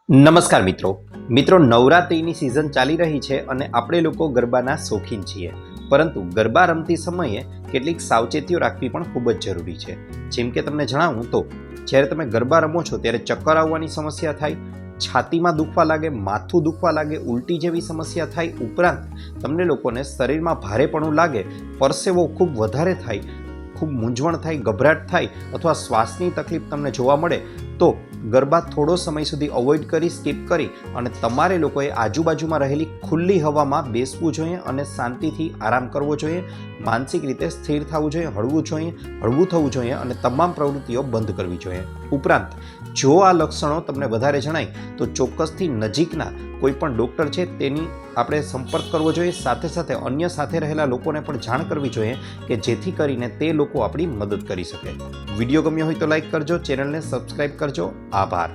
નમસ્કાર મિત્રો નવરાત્રિની સિઝન ચાલી રહી છે અને આપણે લોકો ગરબાના શોખીન છીએ, પરંતુ ગરબા રમતી સમયે કેટલીક સાવચેતીઓ રાખવી પણ ખૂબ જ જરૂરી છે। જેમ કે તમને જણાવું તો જ્યારે તમે ગરબા રમો છો ત્યારે ચક્કર આવવાની સમસ્યા થાય, છાતીમાં દુખવા લાગે, માથું દુખવા લાગે, ઉલટી જેવી સમસ્યા થાય, ઉપરાંત તમને લોકોને શરીરમાં ભારેપણું લાગે, પરસેવો ખૂબ વધારે થાય, ખૂબ મૂંઝવણ થાય, ગભરાટ થાય અથવા શ્વાસની તકલીફ તમને જોવા મળે તો ગરબા થોડો સમય સુધી અવોઇડ કરી, સ્કીપ કરી અને તમારે લોકોએ આજુબાજુમાં રહેલી ખુલ્લી હવામાં બેસવું જોઈએ અને શાંતિથી આરામ કરવો જોઈએ, માનસિક રીતે સ્થિર થવું જોઈએ, હળવું થવું જોઈએ અને તમામ પ્રવૃત્તિઓ બંધ કરવી જોઈએ। ઉપરાંત જો આ લક્ષણો તમને વધારે જણાય તો ચોક્કસથી નજીકના કોઈ પણ ડૉક્ટર છે તેની આપણે સંપર્ક કરવો જોઈએ, સાથે સાથે અન્ય સાથે રહેલા લોકોને પણ જાણ કરવી જોઈએ કે જેથી કરીને તે લોકો આપણી મદદ કરી શકે। વિડીયો ગમ્યો હોય તો લાઈક કરજો, ચેનલને સબસ્ક્રાઈબ કરજો। આભાર।